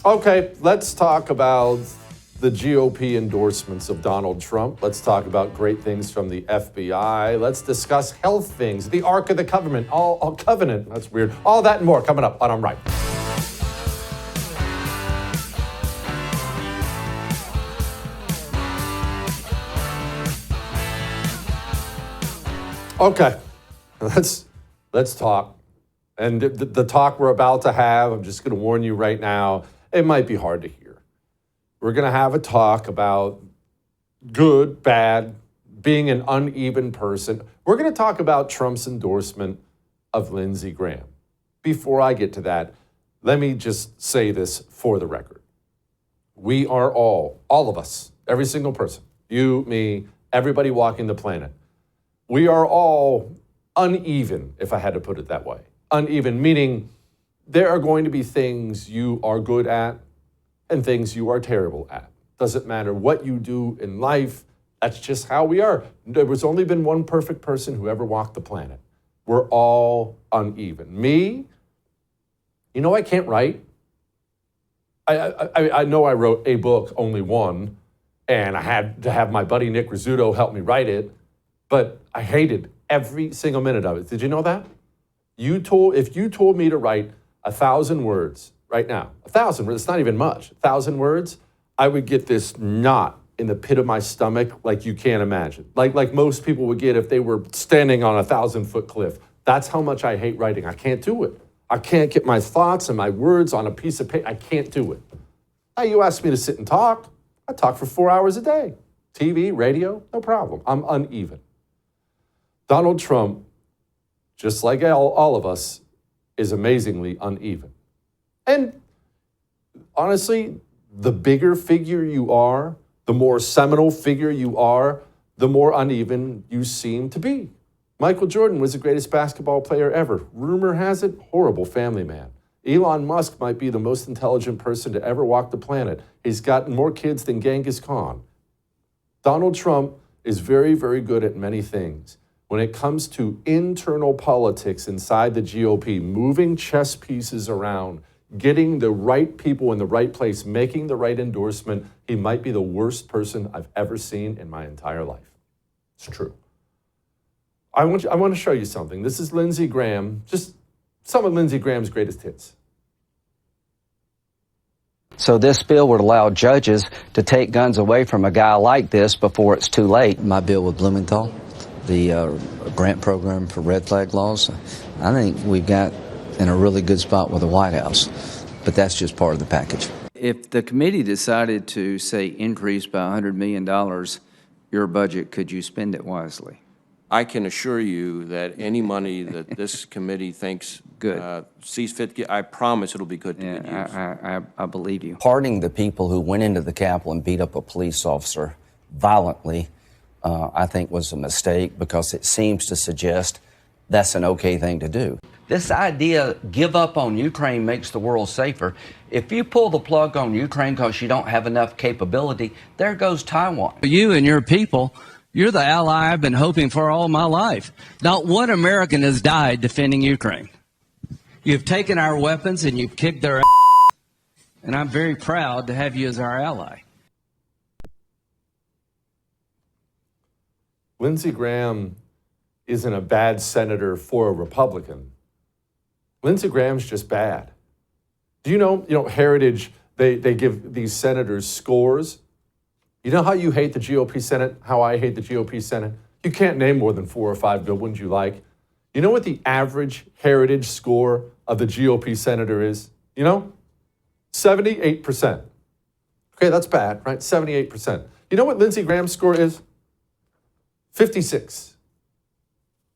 Okay, let's talk about the GOP endorsements of Donald Trump. Let's talk about great things from the FBI. Let's discuss health things, the Ark of the Covenant, covenant, that's weird. All that and more coming up on I'm Right. Okay, let's talk. And the talk we're about to have, I'm just going to warn you right now, it might be hard to hear. We're going to have a talk about good, bad, being an uneven person. We're going to talk about Trump's endorsement of Lindsey Graham. Before I get to that, let me just say this for the record. We are all of us, every single person, you, me, everybody walking the planet, we are all uneven, if I had to put it that way. Uneven, meaning there are going to be things you are good at and things you are terrible at. Doesn't matter what you do in life, that's just how we are. There was only been one perfect person who ever walked the planet. We're all uneven. Me, you know I can't write. I know I wrote a book, only one, and I had to have my buddy Nick Rizzuto help me write it, but I hated every single minute of it. Did you know that? If you told me to write 1,000 words right now, 1,000 words, it's not even much, 1,000 words, I would get this knot in the pit of my stomach like you can't imagine. Like most people would get if they were standing on a 1,000-foot cliff. That's how much I hate writing. I can't do it. I can't get my thoughts and my words on a piece of paper. I can't do it. Now you ask me to sit and talk. I talk for 4 hours a day. TV, radio, no problem. I'm uneven. Donald Trump, just like all of us, is amazingly uneven. And honestly, the bigger figure you are, the more seminal figure you are, the more uneven you seem to be. Michael Jordan was the greatest basketball player ever. Rumor has it, horrible family man. Elon Musk might be the most intelligent person to ever walk the planet. He's got more kids than Genghis Khan. Donald Trump is very, very good at many things. When it comes to internal politics inside the GOP, moving chess pieces around, getting the right people in the right place, making the right endorsement, he might be the worst person I've ever seen in my entire life. It's true. I want to show you something. This is Lindsey Graham, just some of Lindsey Graham's greatest hits. So this bill would allow judges to take guns away from a guy like this before it's too late. My bill with Blumenthal, the grant program for red flag laws, I think we've got in a really good spot with the White House, but that's just part of the package. If the committee decided to, say, increase by $100 million your budget, could you spend it wisely? I can assure you that any money that this committee thinks good sees fit to get, I promise it'll be good to get used. I believe you. Pardoning the people who went into the Capitol and beat up a police officer violently, I think was a mistake because it seems to suggest that's an okay thing to do. This idea, give up on Ukraine makes the world safer. If you pull the plug on Ukraine because you don't have enough capability, there goes Taiwan. You and your people, you're the ally I've been hoping for all my life. Not one American has died defending Ukraine. You've taken our weapons and you've kicked their ass, and I'm very proud to have you as our ally. Lindsey Graham isn't a bad senator for a Republican. Lindsey Graham's just bad. Do you know, Heritage, they give these senators scores. You know how you hate the GOP Senate, how I hate the GOP Senate? You can't name more than 4 or 5 good ones you like. You know what the average Heritage score of the GOP senator is? 78%. Okay, that's bad, right? 78%. You know what Lindsey Graham's score is? 56.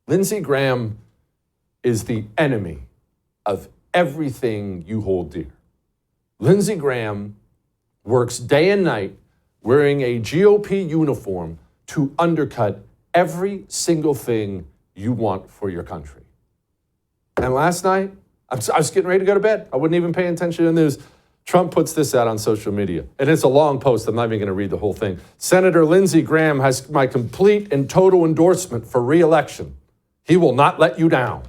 Lindsey Graham is the enemy of everything you hold dear. Lindsey Graham works day and night wearing a GOP uniform to undercut every single thing you want for your country. And last night, I was getting ready to go to bed. I wasn't even paying attention to the news. Trump puts this out on social media, and it's a long post. I'm not even going to read the whole thing. Senator Lindsey Graham has my complete and total endorsement for re-election. He will not let you down.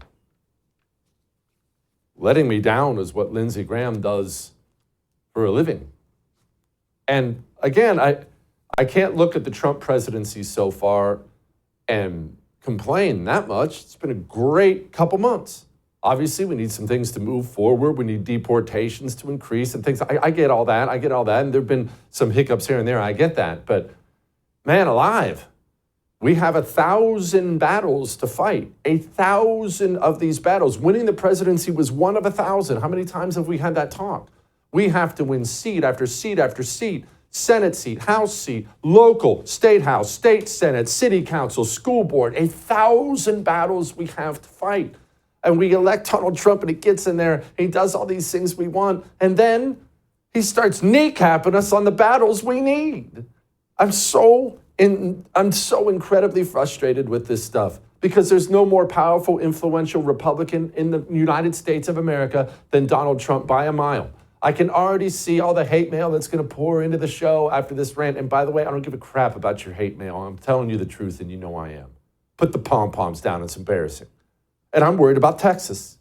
Letting me down is what Lindsey Graham does for a living. And again, I can't look at the Trump presidency so far and complain that much. It's been a great couple months. Obviously, we need some things to move forward. We need deportations to increase and things. I get all that. I get all that. And there have been some hiccups here and there. I get that. But man alive, we have 1,000 battles to fight. 1,000 of these battles. Winning the presidency was one of 1,000. How many times have we had that talk? We have to win seat after seat after seat. Senate seat, House seat, local, state house, state senate, city council, school board. 1,000 battles we have to fight. And we elect Donald Trump and he gets in there, and he does all these things we want. And then he starts kneecapping us on the battles we need. I'm so incredibly frustrated with this stuff because there's no more powerful, influential Republican in the United States of America than Donald Trump by a mile. I can already see all the hate mail that's going to pour into the show after this rant. And by the way, I don't give a crap about your hate mail. I'm telling you the truth, and you know I am. Put the pom-poms down. It's embarrassing. And I'm worried about Texas.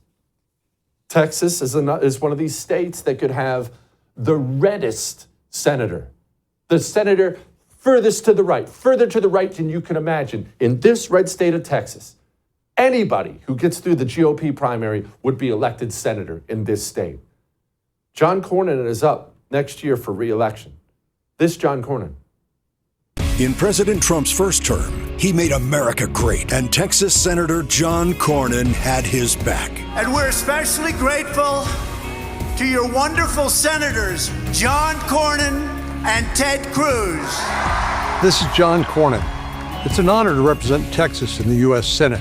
Texas is one of these states that could have the reddest senator. The senator furthest to the right, further to the right than you can imagine. In this red state of Texas, anybody who gets through the GOP primary would be elected senator in this state. John Cornyn is up next year for re-election. This John Cornyn. In President Trump's first term, he made America great, and Texas Senator John Cornyn had his back. And we're especially grateful to your wonderful senators, John Cornyn and Ted Cruz. This is John Cornyn. It's an honor to represent Texas in the U.S. Senate.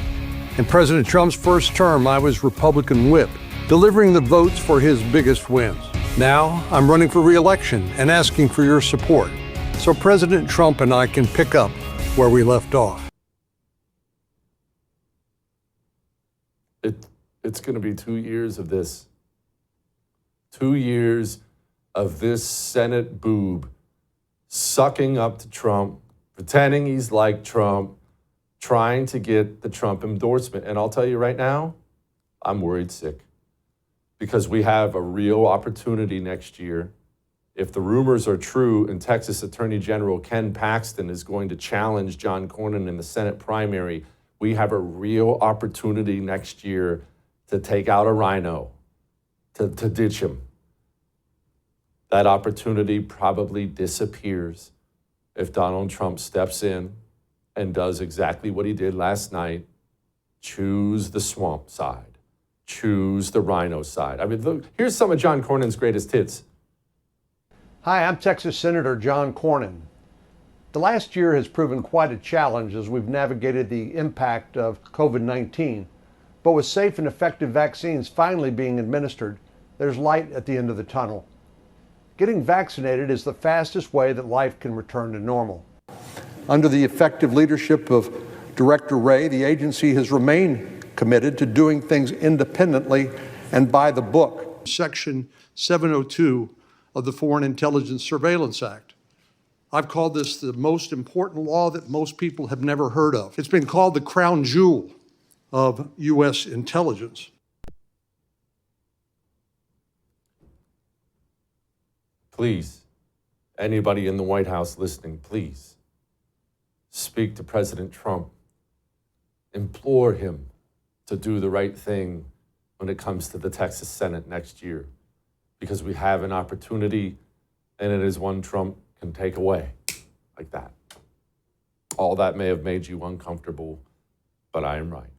In President Trump's first term, I was Republican whip, delivering the votes for his biggest wins. Now, I'm running for re-election and asking for your support so President Trump and I can pick up where we left off. It's going to be 2 years of this. 2 years of this Senate boob sucking up to Trump, pretending he's like Trump, trying to get the Trump endorsement. And I'll tell you right now, I'm worried sick. Because we have a real opportunity next year. If the rumors are true and Texas Attorney General Ken Paxton is going to challenge John Cornyn in the Senate primary, we have a real opportunity next year to take out a rhino, to ditch him. That opportunity probably disappears if Donald Trump steps in and does exactly what he did last night, choose the swamp side. Choose the rhino side. I mean, look, here's some of John Cornyn's greatest hits. Hi, I'm Texas Senator John Cornyn. The last year has proven quite a challenge as we've navigated the impact of COVID-19. But with safe and effective vaccines finally being administered, there's light at the end of the tunnel. Getting vaccinated is the fastest way that life can return to normal. Under the effective leadership of Director Wray, the agency has remained committed to doing things independently and by the book. Section 702 of the Foreign Intelligence Surveillance Act. I've called this the most important law that most people have never heard of. It's been called the crown jewel of U.S. intelligence. Please, anybody in the White House listening, please speak to President Trump. Implore him to do the right thing when it comes to the Texas Senate next year, because we have an opportunity and it is one Trump can take away like that. All that may have made you uncomfortable, but I am right.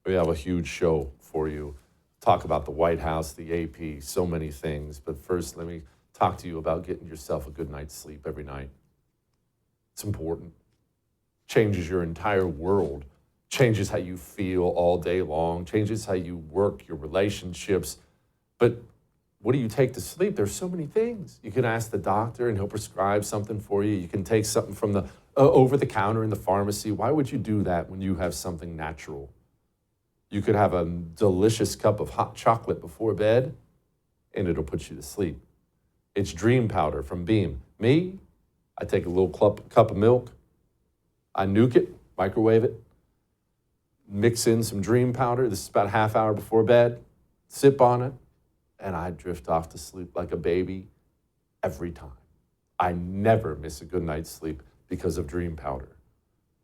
We have a huge show for you. Talk about the White House, the AP, so many things. But first, let me talk to you about getting yourself a good night's sleep every night. It's important. Changes your entire world. Changes how you feel all day long, changes how you work, your relationships. But what do you take to sleep? There's so many things. You can ask the doctor and he'll prescribe something for you. You can take something from the over the counter in the pharmacy. Why would you do that when you have something natural? You could have a delicious cup of hot chocolate before bed and it'll put you to sleep. It's Dream Powder from Beam. Me, I take a little cup of milk, I nuke it, microwave it, mix in some Dream Powder. This is about a half hour before bed. Sip on it, and I drift off to sleep like a baby every time. I never miss a good night's sleep because of dream powder.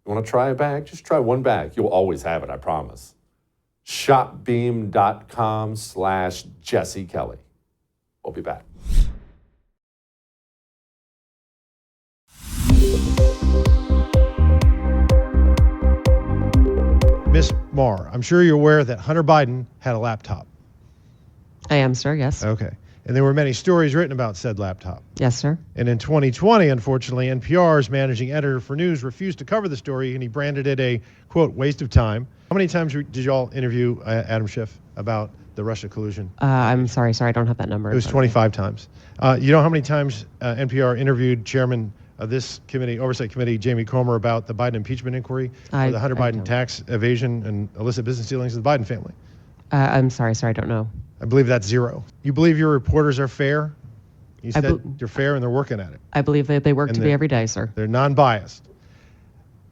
You want to try a bag? Just try one bag. You'll always have it, I promise. Shopbeam.com/Jesse Kelly. We'll be back. Miss Marr, I'm sure you're aware that Hunter Biden had a laptop. I am, sir, yes. Okay. And there were many stories written about said laptop. Yes, sir. And in 2020, unfortunately, NPR's managing editor for news refused to cover the story, and he branded it a, quote, waste of time. How many times did y'all interview Adam Schiff about the Russia collusion? I'm sorry, I don't have that number. It was 25 times. You know how many times NPR interviewed chairman of this committee, oversight committee, Jamie Comer, about the Biden impeachment inquiry or the Hunter Biden tax evasion and illicit business dealings of the Biden family? I'm sorry, I don't know. I believe that's 0. You believe your reporters are fair? You said they're fair and they're working at it. I believe that they work to be every day, sir. They're non-biased.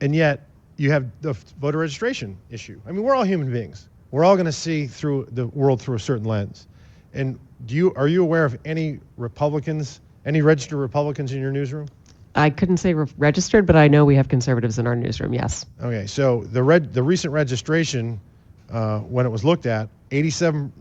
And yet you have the voter registration issue. I mean, we're all human beings. We're all going to see through the world through a certain lens. And are you aware of any Republicans, any registered Republicans in your newsroom? I couldn't say registered, but I know we have conservatives in our newsroom, yes. Okay, so the recent registration, when it was looked at, 87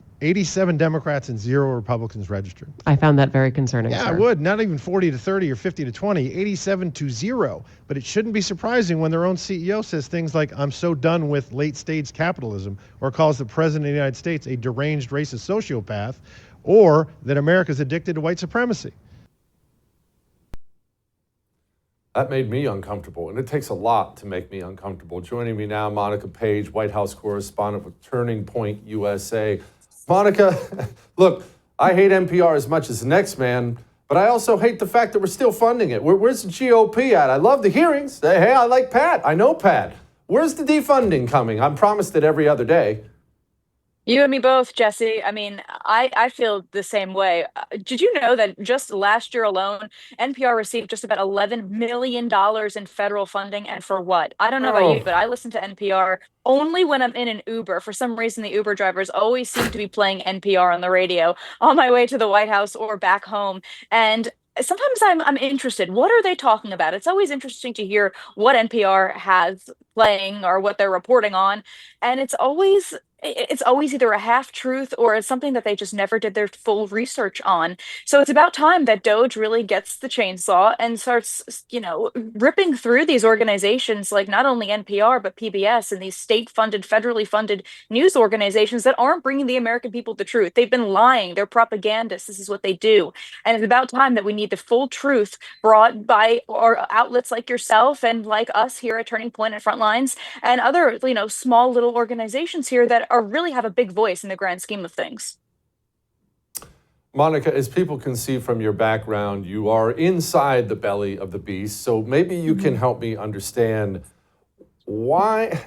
Democrats and 0 Republicans registered. I found that very concerning, Yeah, sir. I would. Not even 40 to 30 or 50 to 20, 87 to 0. But it shouldn't be surprising when their own CEO says things like, I'm so done with late-stage capitalism, or calls the President of the United States a deranged racist sociopath, or that America's addicted to white supremacy. That made me uncomfortable, and it takes a lot to make me uncomfortable. Joining me now, Monica Paige, White House correspondent with Turning Point USA. Monica, look, I hate NPR as much as the next man, but I also hate the fact that we're still funding it. Where's the GOP at? I love the hearings. Hey, I like Pat. I know Pat. Where's the defunding coming? I'm promised it every other day. You and me both, Jesse. I mean, I feel the same way. Did you know that just last year alone, NPR received just about $11 million in federal funding? And for what? I don't know about you, but I listen to NPR only when I'm in an Uber. For some reason, the Uber drivers always seem to be playing NPR on the radio on my way to the White House or back home. And sometimes I'm interested. What are they talking about? It's always interesting to hear what NPR has playing or what they're reporting on. And it's always either a half truth or it's something that they just never did their full research on. So it's about time that DOJ really gets the chainsaw and starts, ripping through these organizations like not only NPR, but PBS and these state-funded, federally funded news organizations that aren't bringing the American people the truth. They've been lying. They're propagandists. This is what they do. And it's about time that we need the full truth brought by our outlets like yourself and like us here at Turning Point and Frontlines and other, small little organizations here that really have a big voice in the grand scheme of things. Monica, as people can see from your background, you are inside the belly of the beast. So maybe you can help me understand why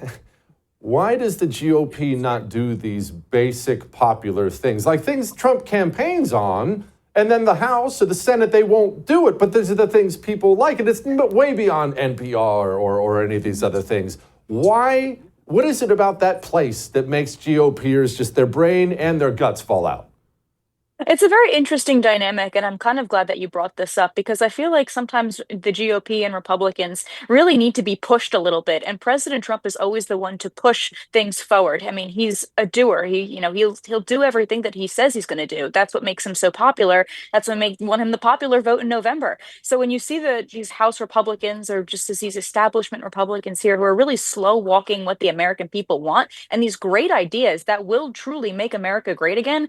does the GOP not do these basic popular things, like things Trump campaigns on, and then the House or the Senate, they won't do it. But these are the things people like, and it's way beyond NPR or any of these other things. Why? What is it about that place that makes GOPers just their brain and their guts fall out? It's a very interesting dynamic, and I'm kind of glad that you brought this up because I feel like sometimes the GOP and Republicans really need to be pushed a little bit, and President Trump is always the one to push things forward. I mean, he's a doer. He'll do everything that he says he's going to do. That's what makes him so popular. That's what won him the popular vote in November. So when you see these House Republicans or just these establishment Republicans here who are really slow walking what the American people want and these great ideas that will truly make America great again,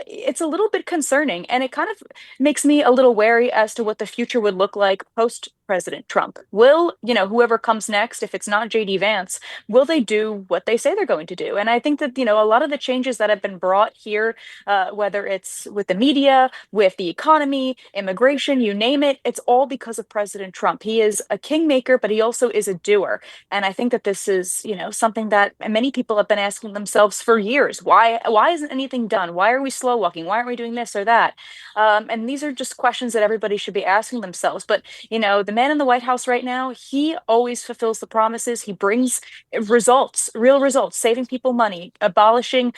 it's a little bit concerning, and it kind of makes me a little wary as to what the future would look like post President Trump. Will, whoever comes next, if it's not JD Vance, will they do what they say they're going to do? And I think that, a lot of the changes that have been brought here, whether it's with the media, with the economy, immigration, you name it, it's all because of President Trump. He is a kingmaker, but he also is a doer. And I think that this is, something that many people have been asking themselves for years. Why isn't anything done? Why are we slow walking? Why aren't we doing this or that? And these are just questions that everybody should be asking themselves. But, the man in the White House right now, he always fulfills the promises. He brings results, real results, saving people money, abolishing,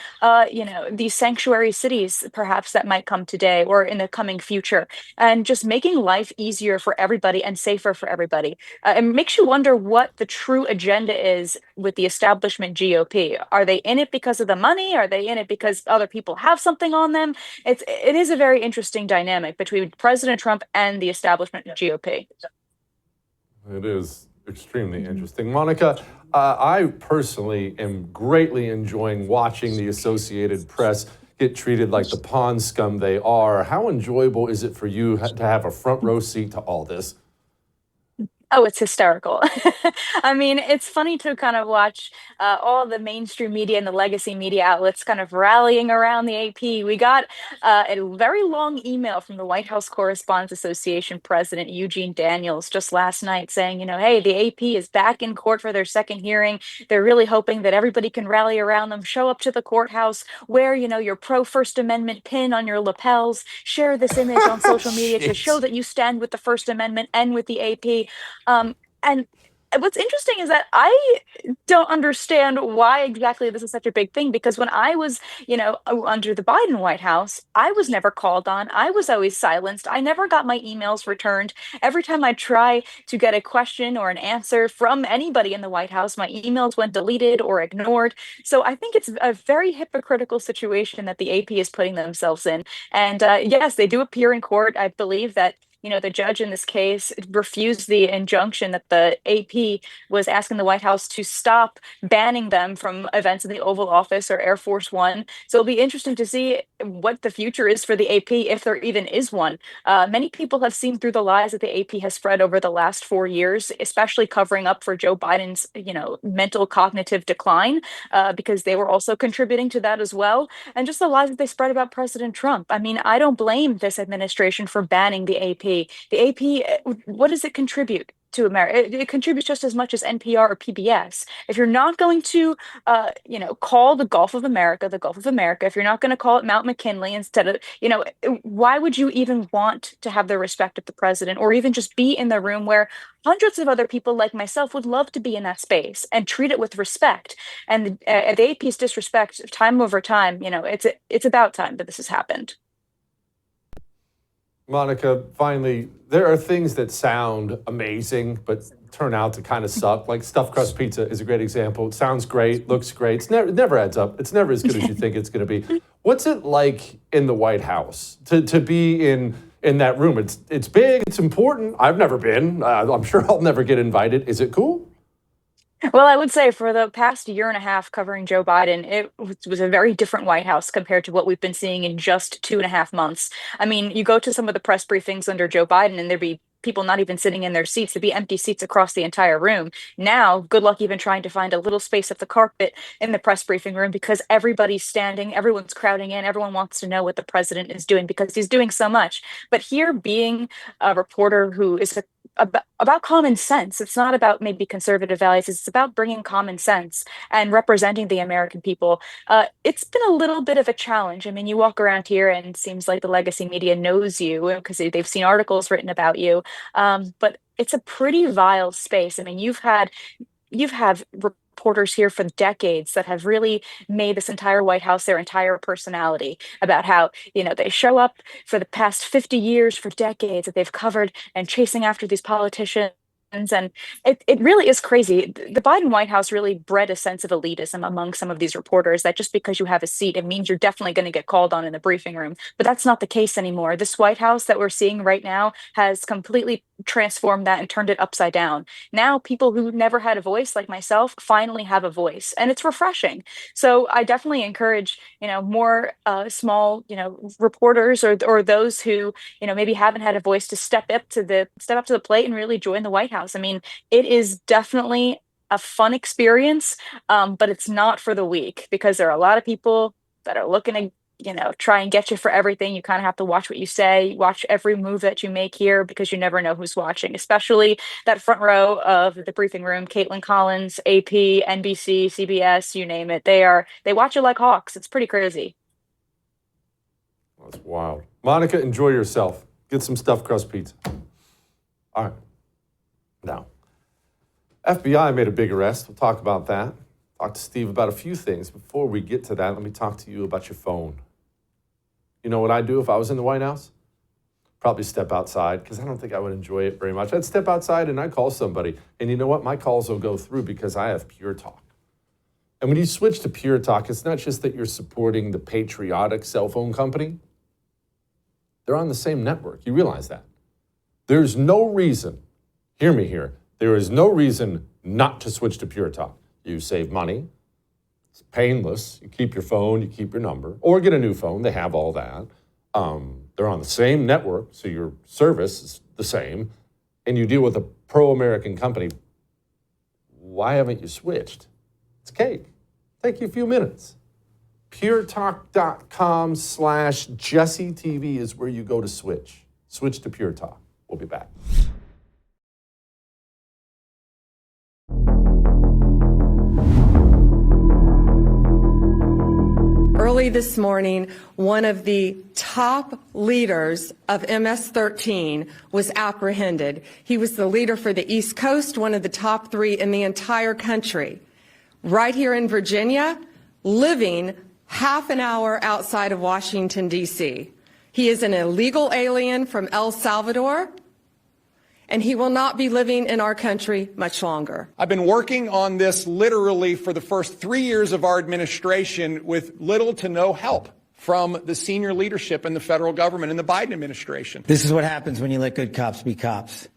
these sanctuary cities, perhaps that might come today or in the coming future, and just making life easier for everybody and safer for everybody. It makes you wonder what the true agenda is with the establishment GOP. Are they in it because of the money? Are they in it because other people have something on them? It is a very interesting dynamic between President Trump and the establishment GOP. It is extremely interesting. Monica, I personally am greatly enjoying watching the Associated Press get treated like the pond scum they are. How enjoyable is it for you to have a front row seat to all this? Oh, it's hysterical. I mean, it's funny to kind of watch all the mainstream media and the legacy media outlets kind of rallying around the AP. We got a very long email from the White House Correspondents Association president, Eugene Daniels, just last night saying, hey, the AP is back in court for their second hearing. They're really hoping that everybody can rally around them, show up to the courthouse, wear, your pro-First Amendment pin on your lapels, share this image on social media to show that you stand with the First Amendment and with the AP. And what's interesting is that I don't understand why exactly this is such a big thing, because when I was, under the Biden White House, I was never called on. I was always silenced. I never got my emails returned. Every time I try to get a question or an answer from anybody in the White House, my emails went deleted or ignored. So I think it's a very hypocritical situation that the AP is putting themselves in. And yes, they do appear in court. I believe that the judge in this case refused the injunction that the AP was asking the White House to stop banning them from events in the Oval Office or Air Force One. So it'll be interesting to see what the future is for the AP, if there even is one. Many people have seen through the lies that the AP has spread over the last 4 years, especially covering up for Joe Biden's, mental cognitive decline, because they were also contributing to that as well. And just the lies that they spread about President Trump. I mean, I don't blame this administration for banning the AP. The AP, what does it contribute to America? It contributes just as much as NPR or PBS. If you're not going to, call the Gulf of America, if you're not going to call it Mount McKinley instead of, why would you even want to have the respect of the president, or even just be in the room where hundreds of other people like myself would love to be in that space and treat it with respect? And the AP's disrespect, time over time, it's about time that this has happened. Monica, finally, there are things that sound amazing, but turn out to kind of suck. Like stuffed crust pizza is a great example. It sounds great, looks great. It never adds up. It's never as good as you think it's going to be. What's it like in the White House to be in that room? It's big, it's important. I've never been. I'm sure I'll never get invited. Is it cool? Well, I would say for the past year and a half covering Joe Biden, it was a very different White House compared to what we've been seeing in just 2.5 months. I mean, you go to some of the press briefings under Joe Biden and there'd be people not even sitting in their seats. There'd be empty seats across the entire room. Now, good luck even trying to find a little space at the carpet in the press briefing room, because everybody's standing, everyone's crowding in, everyone wants to know what the president is doing because he's doing so much. But here, being a reporter who is about common sense. It's not about maybe conservative values. It's about bringing common sense and representing the American people. It's been a little bit of a challenge. I mean, you walk around here and it seems like the legacy media knows you because they've seen articles written about you. But it's a pretty vile space. I mean, you've had reporters here for decades that have really made this entire White House their entire personality, about how, they show up for the past 50 years, for decades that they've covered and chasing after these politicians. And it really is crazy. The Biden White House really bred a sense of elitism among some of these reporters, that just because you have a seat, it means you're definitely going to get called on in the briefing room. But that's not the case anymore. This White House that we're seeing right now has completely transformed that and turned it upside down. Now people who never had a voice, like myself, finally have a voice, and it's refreshing. So I definitely encourage, more small, reporters or those who, maybe haven't had a voice to step up to the plate and really join the White House. I mean, it is definitely a fun experience, but it's not for the weak, because there are a lot of people that are looking to, try and get you for everything. You kind of have to watch what you say, watch every move that you make here, because you never know who's watching, especially that front row of the briefing room. Caitlin Collins, AP, NBC, CBS, you name it. They watch you like hawks. It's pretty crazy. That's wild. Monica, enjoy yourself. Get some stuffed crust pizza. All right. FBI made a big arrest. We'll talk about that. Talk to Steve about a few things. Before we get to that, let me talk to you about your phone. You know what I'd do if I was in the White House? Probably step outside, because I don't think I would enjoy it very much. I'd step outside and I'd call somebody. And you know what? My calls will go through because I have Pure Talk. And when you switch to Pure Talk, it's not just that you're supporting the patriotic cell phone company. They're on the same network. You realize that. There's no reason, hear me here, there is no reason not to switch to Pure Talk. You save money. It's painless. You keep your phone, you keep your number, or get a new phone. They have all that. They're on the same network, so your service is the same, and you deal with a pro-American company. Why haven't you switched? It's cake. Take you a few minutes. puretalk.com/JesseTV is where you go to switch. Switch to Pure Talk. We'll be back. Early this morning, one of the top leaders of MS-13 was apprehended. He was the leader for the East Coast, one of the top 3 in the entire country. Right here in Virginia, living half an hour outside of Washington, D.C. He is an illegal alien from El Salvador, and he will not be living in our country much longer. I've been working on this literally for the first 3 years of our administration with little to no help from the senior leadership in the federal government and the Biden administration. This is what happens when you let good cops be cops.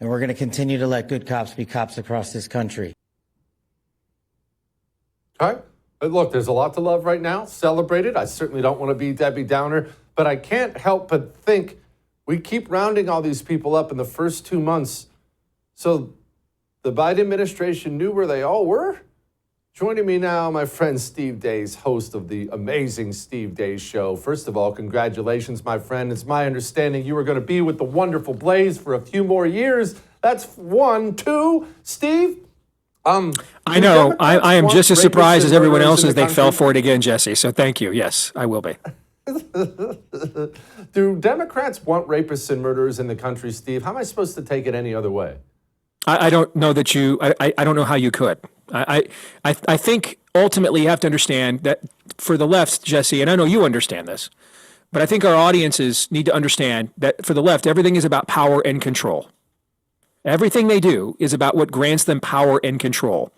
And we're going to continue to let good cops be cops across this country. All right. But look, there's a lot to love right now. Celebrate it. I certainly don't want to be Debbie Downer, but I can't help but think we keep rounding all these people up in the first 2 months. So the Biden administration knew where they all were? Joining me now, my friend Steve Deace, host of the amazing Steve Deace Show. First of all, congratulations, my friend. It's my understanding you were going to be with the wonderful Blaze for a few more years. That's 1, 2. Steve? I know. I am just as surprised as everyone else as they fell for it again, Jesse. So thank you. Yes, I will be. Do Democrats want rapists and murderers in the country, Steve? How am I supposed to take it any other way? I don't know that you. I don't know how you could. I think ultimately you have to understand that for the left, Jesse, and I know you understand this, but I think our audiences need to understand that for the left, everything is about power and control. Everything they do is about what grants them power and control.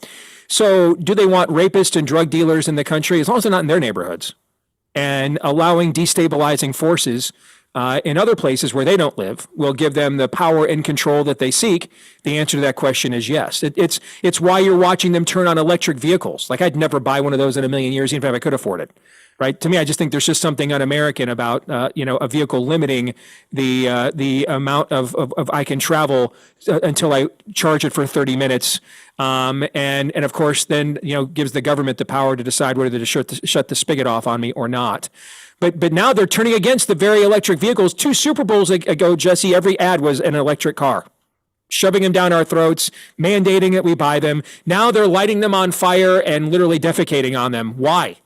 So do they want rapists and drug dealers in the country, as long as they're not in their neighborhoods, and allowing destabilizing forces in other places where they don't live will give them the power and control that they seek? The answer to that question is yes. It's why you're watching them turn on electric vehicles. Like, I'd never buy one of those in a million years, even if I could afford it. Right? To me, I just think there's just something un-American about a vehicle limiting the amount of I can travel until I charge it for 30 minutes, and of course then gives the government the power to decide whether to shut the spigot off on me or not. But now they're turning against the very electric vehicles. 2 Super Bowls ago, Jesse, every ad was an electric car, shoving them down our throats, mandating that we buy them. Now they're lighting them on fire and literally defecating on them. Why?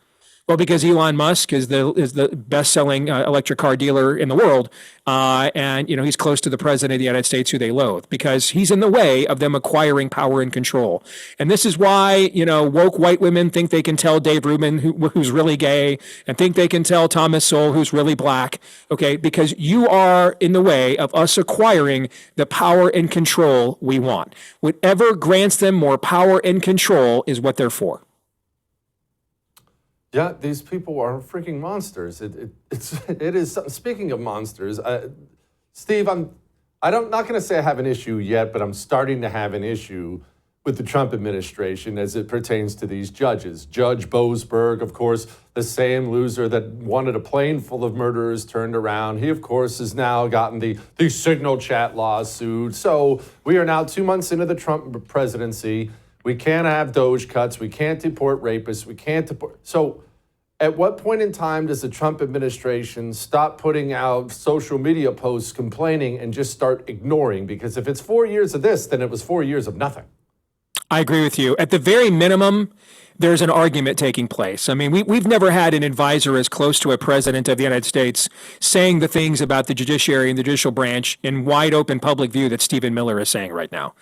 Well, because Elon Musk is the best-selling electric car dealer in the world, and he's close to the president of the United States, who they loathe, because he's in the way of them acquiring power and control. And this is why woke white women think they can tell Dave Rubin who's really gay, and think they can tell Thomas Sowell who's really black. Okay, because you are in the way of us acquiring the power and control we want. Whatever grants them more power and control is what they're for. Yeah, these people are freaking monsters. It is. Speaking of monsters, Steve, I'm not going to say I have an issue yet, but I'm starting to have an issue with the Trump administration as it pertains to these judges. Judge Boasberg, of course, the same loser that wanted a plane full of murderers turned around. He, of course, has now gotten the signal chat lawsuit. So we are now 2 months into the Trump presidency. We can't have DOJ cuts. We can't deport rapists. We can't deport. So at what point in time does the Trump administration stop putting out social media posts complaining and just start ignoring? Because if it's 4 years of this, then it was 4 years of nothing. I agree with you. At the very minimum, there's an argument taking place. I mean, we've never had an advisor as close to a president of the United States saying the things about the judiciary and the judicial branch in wide open public view that Stephen Miller is saying right now.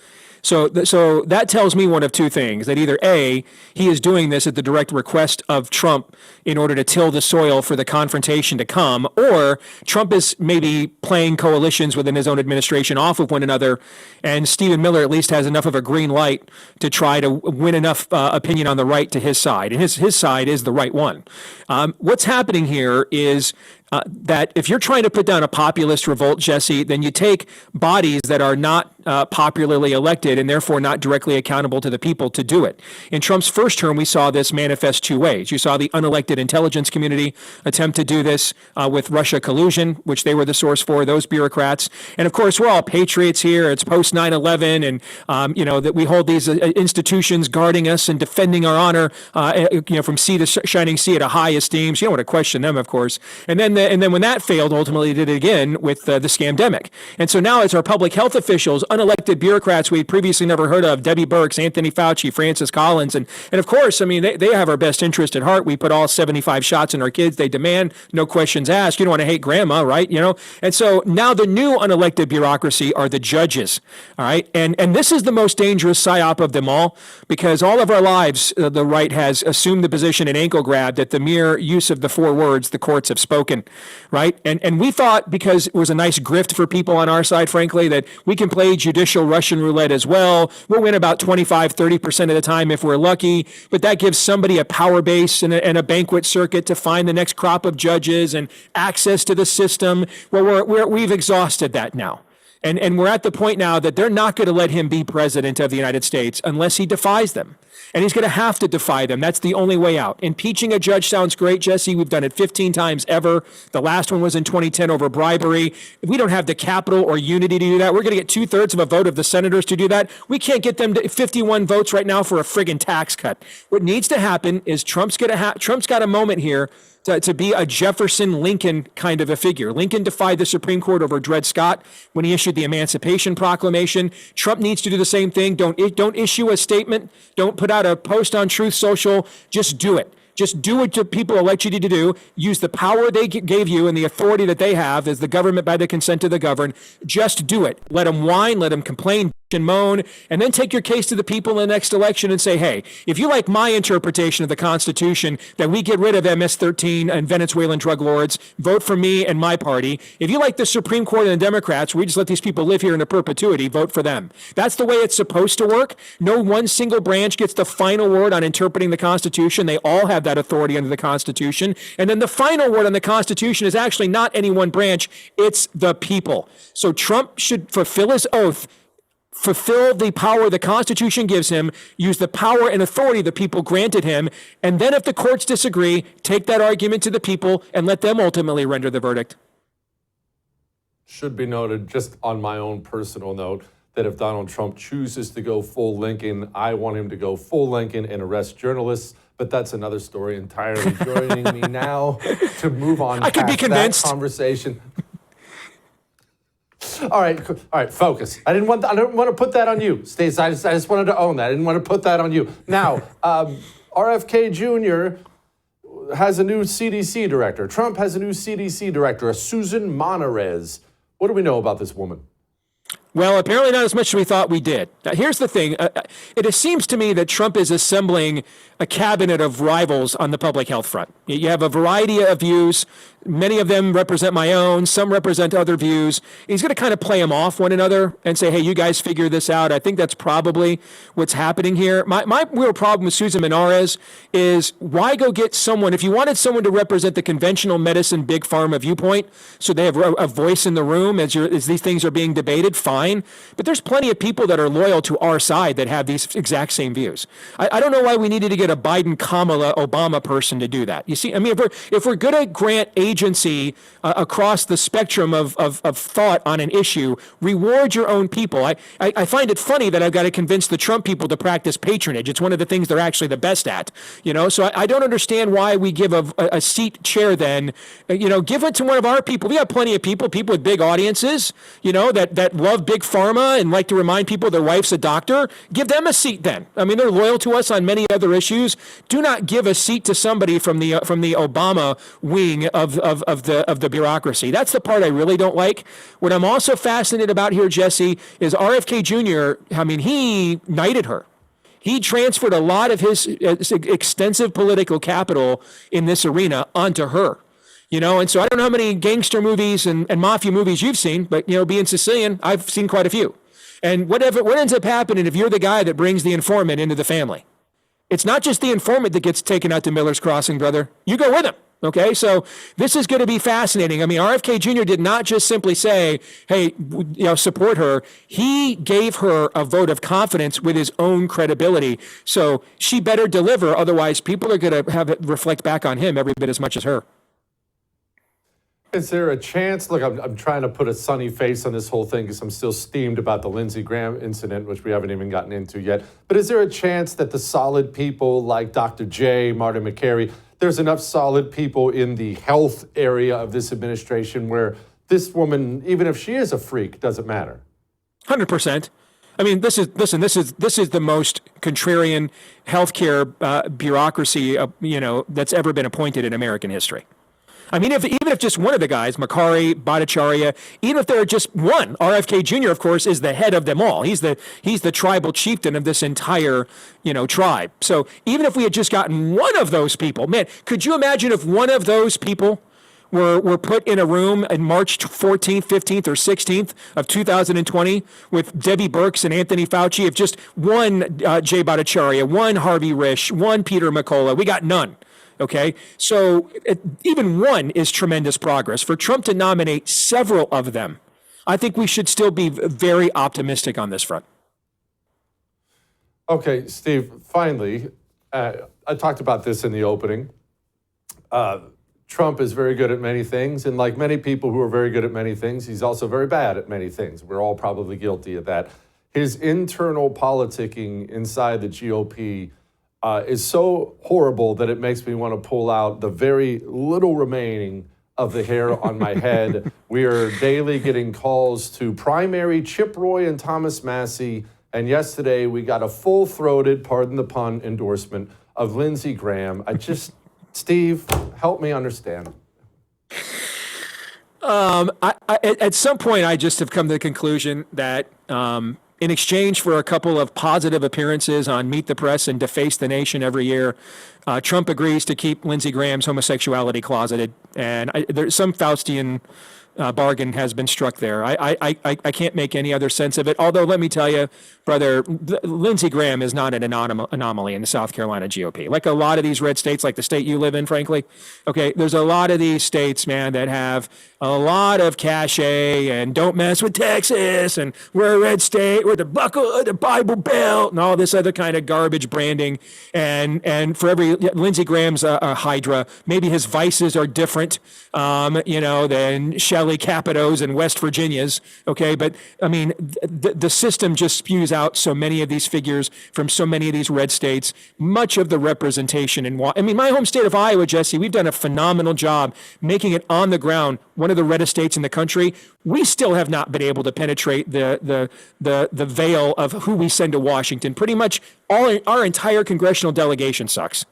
So that tells me one of two things, that either A, he is doing this at the direct request of Trump in order to till the soil for the confrontation to come, or Trump is maybe playing coalitions within his own administration off of one another, and Stephen Miller at least has enough of a green light to try to win enough opinion on the right to his side, and his side is the right one. What's happening here is that if you're trying to put down a populist revolt, Jesse, then you take bodies that are not popularly elected and therefore not directly accountable to the people to do it. In Trump's first term, we saw this manifest two ways. You saw the unelected intelligence community attempt to do this with Russia collusion, which they were the source for, those bureaucrats. And of course, we're all patriots here. It's post 9/11, and that we hold these institutions guarding us and defending our honor, from sea to shining sea at a high esteem. So you don't want to question them, of course. And then when that failed, ultimately did it again with the scamdemic. And so now it's our public health officials, unelected bureaucrats we'd previously never heard of, Debbie Birx, Anthony Fauci, Francis Collins. And of course, I mean, they have our best interest at heart. We put all 75 shots in our kids. They demand, no questions asked. You don't want to hate grandma, right? And so now the new unelected bureaucracy are the judges, all right? And this is the most dangerous psyop of them all, because all of our lives, the right has assumed the position and ankle grab that the mere use of the four words, the courts have spoken, right? And we thought, because it was a nice grift for people on our side, frankly, that we can play judicial Russian roulette as well. We'll win about 25-30% of the time if we're lucky, but that gives somebody a power base and a banquet circuit to find the next crop of judges and access to the system. Well, we've exhausted that now. And we're at the point now that they're not going to let him be president of the United States unless he defies them. And he's going to have to defy them. That's the only way out. Impeaching a judge sounds great, Jesse. We've done it 15 times ever. The last one was in 2010 over bribery. If we don't have the capital or unity to do that, we're going to get 2/3 of a vote of the senators to do that. We can't get them to 51 votes right now for a friggin' tax cut. What needs to happen is Trump's got a moment here to be a Jefferson Lincoln kind of a figure. Lincoln defied the Supreme Court over Dred Scott when he issued the Emancipation Proclamation. Trump needs to do the same thing. Don't issue a statement. Don't put out a post on Truth Social. Just do it. Just do what the people elect you to do. Use the power they gave you and the authority that they have as the government by the consent of the governed. Just do it. Let them whine. Let them complain and moan, and then take your case to the people in the next election and say, hey, if you like my interpretation of the Constitution, that we get rid of MS-13 and Venezuelan drug lords, vote for me and my party. If you like the Supreme Court and the Democrats, we just let these people live here in a perpetuity, vote for them. That's the way it's supposed to work. No one single branch gets the final word on interpreting the Constitution. They all have that authority under the Constitution. And then the final word on the Constitution is actually not any one branch, it's the people. So Trump should fulfill his oath, fulfill the power the Constitution gives him, use the power and authority the people granted him, and then if the courts disagree, take that argument to the people and let them ultimately render the verdict. Should be noted, just on my own personal note, that if Donald Trump chooses to go full Lincoln, I want him to go full Lincoln and arrest journalists. But that's another story entirely. Joining me now to move on I could be convinced. That conversation. All right, focus. I didn't want to put that on you, Stacey. I just wanted to own that. I didn't want to put that on you. Now, RFK Jr. has a new CDC director. Trump has a new CDC director, a Susan Monarez. What do we know about this woman? Well, apparently not as much as we thought we did. Now, here's the thing. It seems to me that Trump is assembling a cabinet of rivals on the public health front. You have a variety of views. Many of them represent my own. Some represent other views. He's going to kind of play them off one another and say, hey, you guys figure this out. I think that's probably what's happening here. My real problem with Susan Monarez is, why go get someone, if you wanted someone to represent the conventional medicine big pharma viewpoint, so they have a voice in the room as these things are being debated, fine. But there's plenty of people that are loyal to our side that have these exact same views. I don't know why we needed to get a Biden, Kamala, Obama person to do that. You see, I mean, if we're going to grant agency across the spectrum of thought on an issue, reward your own people. I find it funny that I've got to convince the Trump people to practice patronage. It's one of the things they're actually the best at, so I don't understand why we give a seat chair then, give it to one of our people. We have plenty of people with big audiences, that love big big pharma and like to remind people their wife's a doctor, give them a seat then. I mean, they're loyal to us on many other issues. Do not give a seat to somebody from the Obama wing of the bureaucracy. That's the part I really don't like. What I'm also fascinated about here, Jesse, is RFK Jr., I mean, he knighted her. He transferred a lot of his extensive political capital in this arena onto her. You know, and so I don't know how many gangster movies and mafia movies you've seen, but, you know, being Sicilian, I've seen quite a few. And what ends up happening if you're the guy that brings the informant into the family? It's not just the informant that gets taken out to Miller's Crossing, brother. You go with him. Okay, so this is going to be fascinating. I mean, RFK Jr. did not just simply say, hey, you know, support her. He gave her a vote of confidence with his own credibility. So she better deliver. Otherwise, people are going to have it reflect back on him every bit as much as her. Is there a chance, look, I'm trying to put a sunny face on this whole thing because I'm still steamed about the Lindsey Graham incident, which we haven't even gotten into yet. But is there a chance that the solid people like Dr. J, Martin McCary, there's enough solid people in the health area of this administration where this woman, even if she is a freak, doesn't matter? 100%. I mean, this is the most contrarian healthcare bureaucracy, that's ever been appointed in American history. I mean, even if just one of the guys, Makari, Bhattacharya, even if they're just one, RFK Jr., of course, is the head of them all. He's the tribal chieftain of this entire, tribe. So even if we had just gotten one of those people, man, could you imagine if one of those people were put in a room in March 14th, 15th, or 16th of 2020 with Debbie Birx and Anthony Fauci, if just one Jay Bhattacharya, one Harvey Risch, one Peter McCullough, we got none. Okay, so even one is tremendous progress. For Trump to nominate several of them, I think we should still be very optimistic on this front. Okay, Steve, finally, I talked about this in the opening. Trump is very good at many things, and like many people who are very good at many things, he's also very bad at many things. We're all probably guilty of that. His internal politicking inside the GOP is so horrible that it makes me want to pull out the very little remaining of the hair on my head. We are daily getting calls to primary Chip Roy and Thomas Massie, and yesterday we got a full-throated, pardon the pun, endorsement of Lindsey Graham. Steve, help me understand. At some point, I just have come to the conclusion that in exchange for a couple of positive appearances on Meet the Press and Deface the Nation every year, Trump agrees to keep Lindsey Graham's homosexuality closeted. And there's some Faustian bargain has been struck there. I can't make any other sense of it. Although, let me tell you, brother, Lindsey Graham is not an anomaly in the South Carolina GOP. Like a lot of these red states, like the state you live in, frankly. Okay, there's a lot of these states, man, that have a lot of cachet and don't mess with Texas and we're a red state, we're the buckle of the Bible Belt and all this other kind of garbage branding. And for every Lindsey Graham's a Hydra. Maybe his vices are different, than Shelley Capito's and West Virginia's. Okay, but I mean, the system just spews out so many of these figures from so many of these red states. Much of the representation in my home state of Iowa, Jesse, we've done a phenomenal job making it on the ground one of the reddest states in the country. We still have not been able to penetrate the veil of who we send to Washington. Pretty much our entire congressional delegation sucks.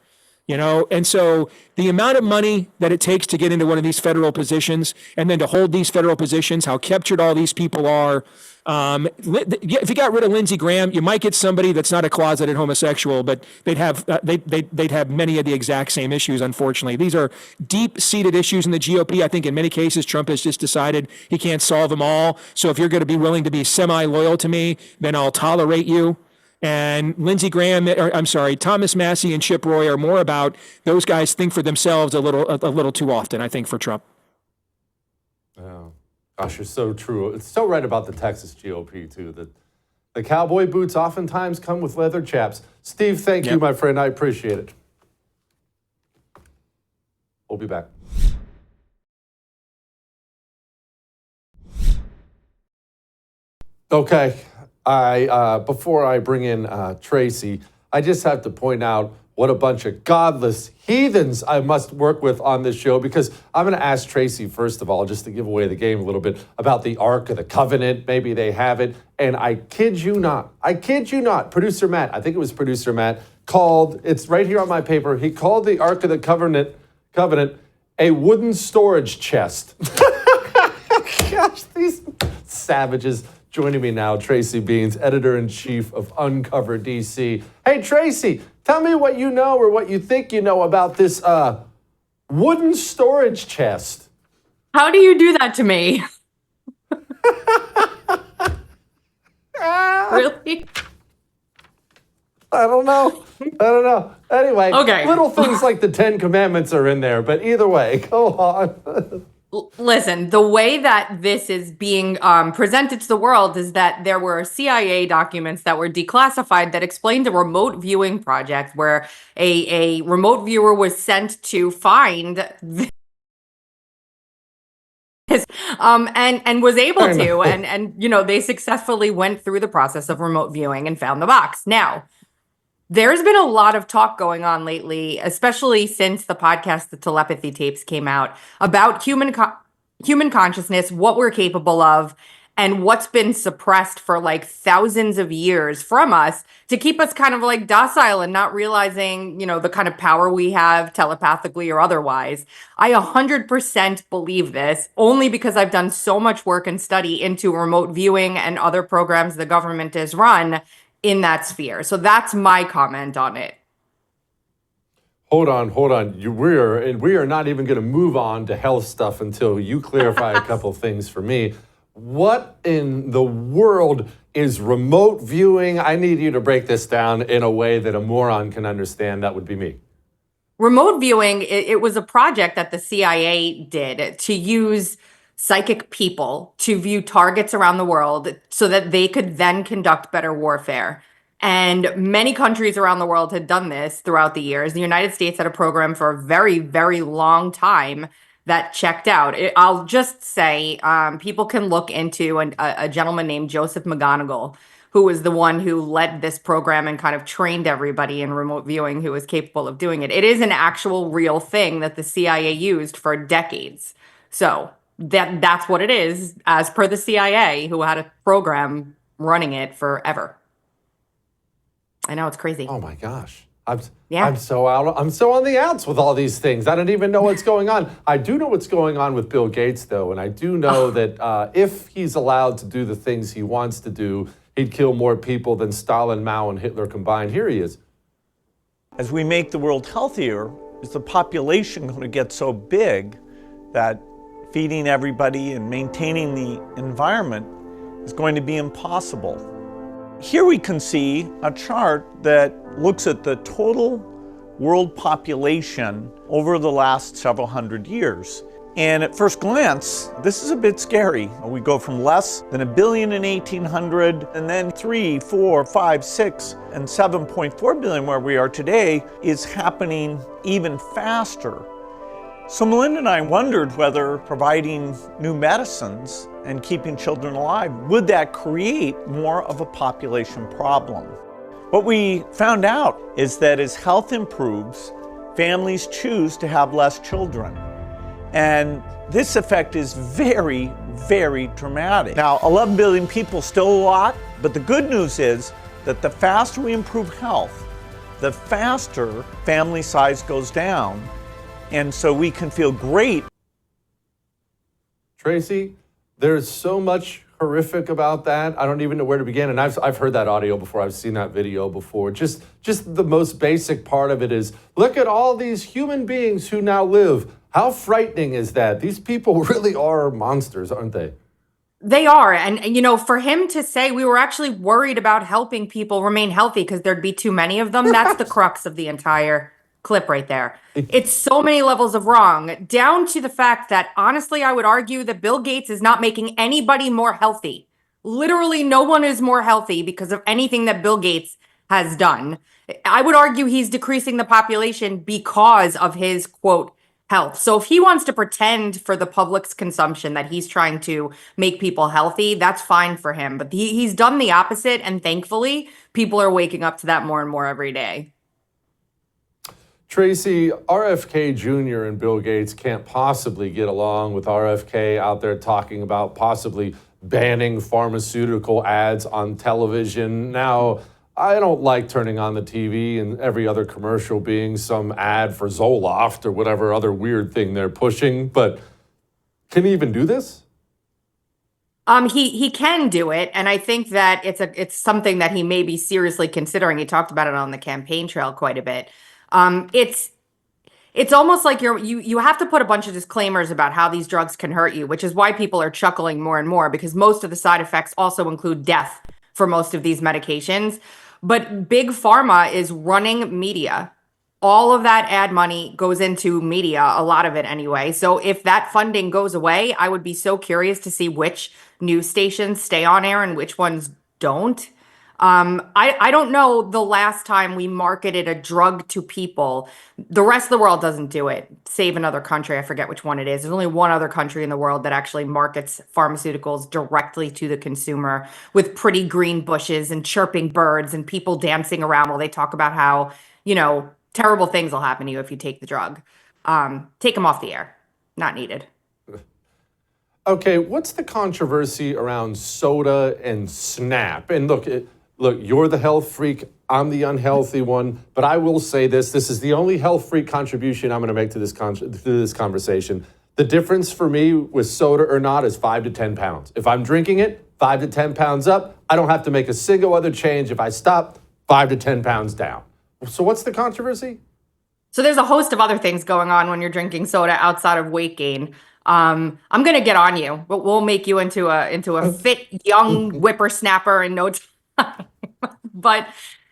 And so the amount of money that it takes to get into one of these federal positions and then to hold these federal positions, how captured all these people are. If you got rid of Lindsey Graham, you might get somebody that's not a closeted homosexual, but they'd have many of the exact same issues, unfortunately. These are deep-seated issues in the GOP. I think in many cases, Trump has just decided he can't solve them all. So if you're going to be willing to be semi-loyal to me, then I'll tolerate you. And Thomas Massie and Chip Roy are more about those guys think for themselves a little too often, I think, for Trump. Oh, gosh, you're so true. It's so right about the Texas GOP, too, that the cowboy boots oftentimes come with leather chaps. Steve, thank you, my friend. I appreciate it. We'll be back. Okay. Before I bring in Tracy, I just have to point out what a bunch of godless heathens I must work with on this show, because I'm going to ask Tracy, first of all, just to give away the game a little bit, about the Ark of the Covenant. Maybe they have it. And I kid you not, producer Matt, I think it was producer Matt, called, it's right here on my paper, he called the Ark of the Covenant a wooden storage chest. Gosh, these savages. Joining me now, Tracy Beanz, editor-in-chief of Uncover DC. Hey, Tracy, tell me what you know or what you think you know about this wooden storage chest. How do you do that to me? Really? I don't know. Anyway, okay. Little things like the Ten Commandments are in there, but either way, go on. Listen, the way that this is being presented to the world is that there were CIA documents that were declassified that explained a remote viewing project where a remote viewer was sent to find this and was able to, and you know, they successfully went through the process of remote viewing and found the box. Now, there's been a lot of talk going on lately, especially since the podcast, The Telepathy Tapes, came out, about human consciousness, what we're capable of, and what's been suppressed for like thousands of years from us to keep us kind of like docile and not realizing, you know, the kind of power we have telepathically or otherwise. I 100% believe this, only because I've done so much work and study into remote viewing and other programs the government has run in that sphere. So that's my comment on it. Hold on. We are not even going to move on to health stuff until you clarify a couple things for me. What in the world is remote viewing? I need you to break this down in a way that a moron can understand. That would be me. Remote viewing, it was a project that the CIA did to use psychic people to view targets around the world so that they could then conduct better warfare. And many countries around the world had done this throughout the years. The United States had a program for a very, very long time that checked out. I'll just say people can look into a gentleman named Joseph McGonigal, who was the one who led this program and kind of trained everybody in remote viewing who was capable of doing it. It is an actual real thing that the CIA used for decades. So that's what it is, as per the CIA, who had a program running it forever. I know, it's crazy. Oh my gosh. I'm so on the outs with all these things. I don't even know what's going on. I do know what's going on with Bill Gates, though, and I do know that if he's allowed to do the things he wants to do, he'd kill more people than Stalin, Mao, and Hitler combined. Here he is. As we make the world healthier, is the population going to get so big that feeding everybody and maintaining the environment is going to be impossible? Here we can see a chart that looks at the total world population over the last several hundred years. And at first glance, this is a bit scary. We go from less than 1 billion in 1800, and then 3, 4, 5, 6, and 7.4 billion where we are today is happening even faster. So Melinda and I wondered whether providing new medicines and keeping children alive, would that create more of a population problem? What we found out is that as health improves, families choose to have less children. And this effect is very, very dramatic. Now, 11 billion people, still a lot, but the good news is that the faster we improve health, the faster family size goes down. And so we can feel great. Tracy, there's so much horrific about that. I don't even know where to begin. And I've heard that audio before. I've seen that video before. Just the most basic part of it is, look at all these human beings who now live. How frightening is that? These people really are monsters, aren't they? They are. And, you know, for him to say we were actually worried about helping people remain healthy because there'd be too many of them, that's the crux of the entire clip right there. It's so many levels of wrong, down to the fact that, honestly, I would argue that Bill Gates is not making anybody more healthy. Literally, no one is more healthy because of anything that Bill Gates has done. I would argue he's decreasing the population because of his, quote, health. So if he wants to pretend for the public's consumption that he's trying to make people healthy, that's fine for him. But he's done the opposite, and thankfully, people are waking up to that more and more every day. Tracy, RFK Jr. and Bill Gates can't possibly get along with RFK out there talking about possibly banning pharmaceutical ads on television. Now, I don't like turning on the TV and every other commercial being some ad for Zoloft or whatever other weird thing they're pushing, but can he even do this? He can do it, and I think that it's something that he may be seriously considering. He talked about it on the campaign trail quite a bit. It's almost like you have to put a bunch of disclaimers about how these drugs can hurt you, which is why people are chuckling more and more, because most of the side effects also include death for most of these medications. But big pharma is running media. All of that ad money goes into media, a lot of it anyway. So if that funding goes away, I would be so curious to see which news stations stay on air and which ones don't. I don't know the last time we marketed a drug to people. The rest of the world doesn't do it, save another country. I forget which one it is. There's only one other country in the world that actually markets pharmaceuticals directly to the consumer with pretty green bushes and chirping birds and people dancing around while they talk about how, terrible things will happen to you if you take the drug. Take them off the air. Not needed. Okay, what's the controversy around soda and Snap? And look, you're the health freak, I'm the unhealthy one, but I will say this is the only health freak contribution I'm going to make to this conversation. The difference for me with soda or not is 5 to 10 pounds. If I'm drinking it, 5 to 10 pounds up, I don't have to make a single other change. If I stop, 5 to 10 pounds down. So what's the controversy? So there's a host of other things going on when you're drinking soda outside of weight gain. I'm going to get on you, but we'll make you into a fit young whippersnapper in no time. But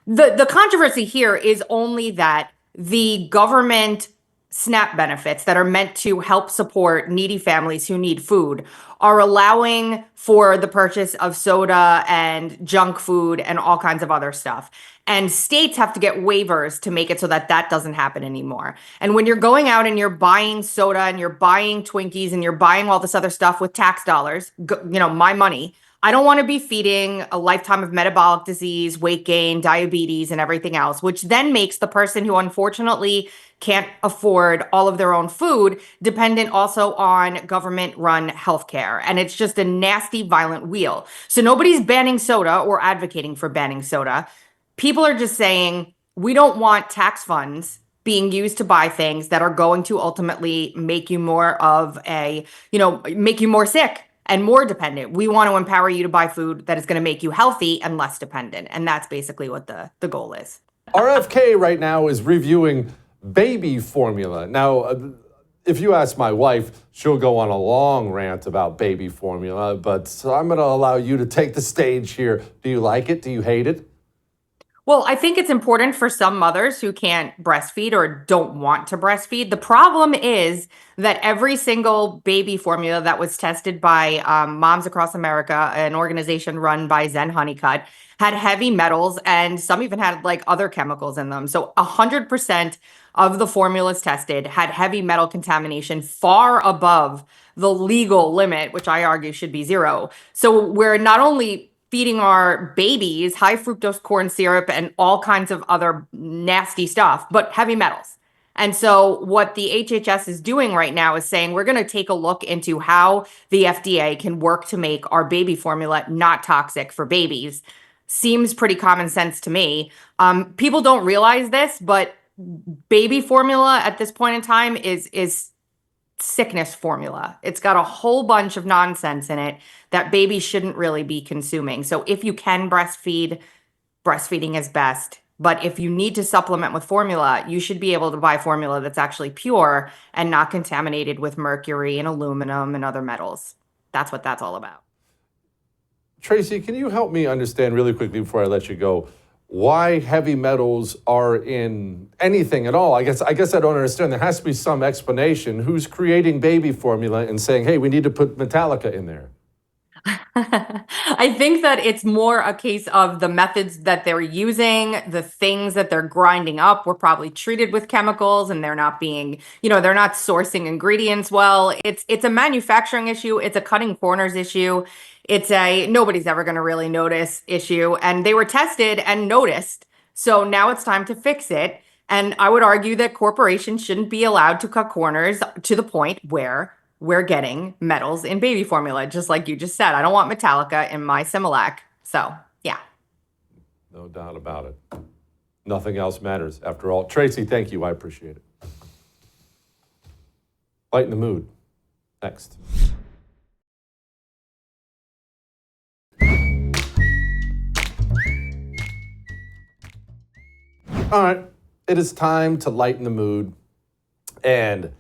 the controversy here is only that the government SNAP benefits that are meant to help support needy families who need food are allowing for the purchase of soda and junk food and all kinds of other stuff. And states have to get waivers to make it so that that doesn't happen anymore. And when you're going out and you're buying soda and you're buying Twinkies and you're buying all this other stuff with tax dollars, my money, I don't want to be feeding a lifetime of metabolic disease, weight gain, diabetes, and everything else, which then makes the person who unfortunately can't afford all of their own food dependent also on government-run healthcare. And it's just a nasty, violent wheel. So nobody's banning soda or advocating for banning soda. People are just saying, we don't want tax funds being used to buy things that are going to ultimately make you more of make you more sick and more dependent. We want to empower you to buy food that is going to make you healthy and less dependent. And that's basically what the goal is. RFK right now is reviewing baby formula. Now, if you ask my wife, she'll go on a long rant about baby formula, but I'm going to allow you to take the stage here. Do you like it? Do you hate it? Well, I think it's important for some mothers who can't breastfeed or don't want to breastfeed. The problem is that every single baby formula that was tested by Moms Across America, an organization run by Zen Honeycutt, had heavy metals and some even had other chemicals in them. So 100% of the formulas tested had heavy metal contamination far above the legal limit, which I argue should be 0. So we're not only feeding our babies high fructose corn syrup and all kinds of other nasty stuff, but heavy metals. And so what the HHS is doing right now is saying, we're going to take a look into how the FDA can work to make our baby formula not toxic for babies. Seems pretty common sense to me. People don't realize this, but baby formula at this point in time is sickness formula. It's got a whole bunch of nonsense in it that babies shouldn't really be consuming. So if you can breastfeed, breastfeeding is best. But if you need to supplement with formula, you should be able to buy formula that's actually pure and not contaminated with mercury and aluminum and other metals. That's what that's all about. Tracy, can you help me understand really quickly before I let you go, why heavy metals are in anything at all? I guess I don't understand. There has to be some explanation. Who's creating baby formula and saying, hey, we need to put Metallica in there? I think that it's more a case of the methods that they're using, the things that they're grinding up were probably treated with chemicals and they're not being, they're not sourcing ingredients well. It's a manufacturing issue. It's a cutting corners issue. It's a nobody's ever going to really notice issue. And they were tested and noticed. So now it's time to fix it. And I would argue that corporations shouldn't be allowed to cut corners to the point where we're getting metals in baby formula, just like you just said. I don't want Metallica in my Similac. So, yeah. No doubt about it. Nothing else matters after all. Tracy, thank you. I appreciate it. Lighten the mood. Next. All right. It is time to lighten the mood. And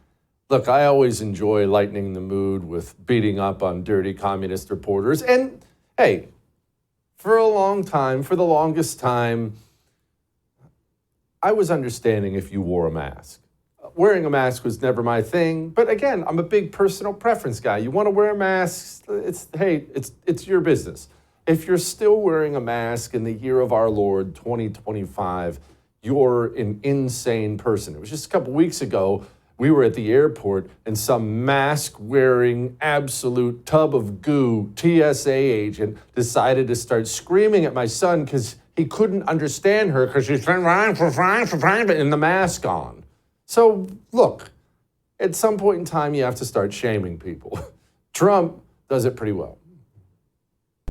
look, I always enjoy lightening the mood with beating up on dirty communist reporters. And hey, for a long time, for the longest time, I was understanding if you wore a mask. Wearing a mask was never my thing. But again, I'm a big personal preference guy. You want to wear a mask, it's your business. If you're still wearing a mask in the year of our Lord, 2025, you're an insane person. It was just a couple weeks ago, we were at the airport and some mask-wearing, absolute tub of goo TSA agent decided to start screaming at my son because he couldn't understand her because she's in the mask on. So look, at some point in time, you have to start shaming people. Trump does it pretty well.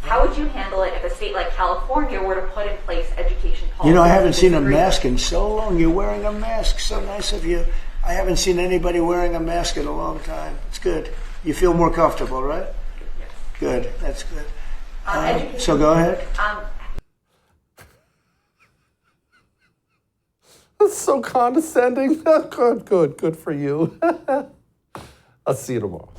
How would you handle it if a state like California were to put in place education policies? You know, I haven't seen a mask in so long. You're wearing a mask. So nice of you. I haven't seen anybody wearing a mask in a long time. It's good. You feel more comfortable, right? Yes. Good. That's good. So go ahead. That's so condescending. Good for you. I'll see you tomorrow.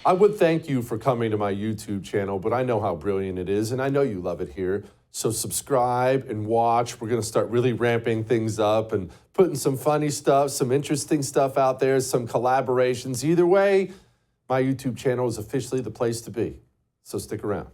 I would thank you for coming to my YouTube channel, but I know how brilliant it is, and I know you love it here. So subscribe and watch. We're going to start really ramping things up and putting some funny stuff, some interesting stuff out there, some collaborations. Either way, my YouTube channel is officially the place to be. So stick around.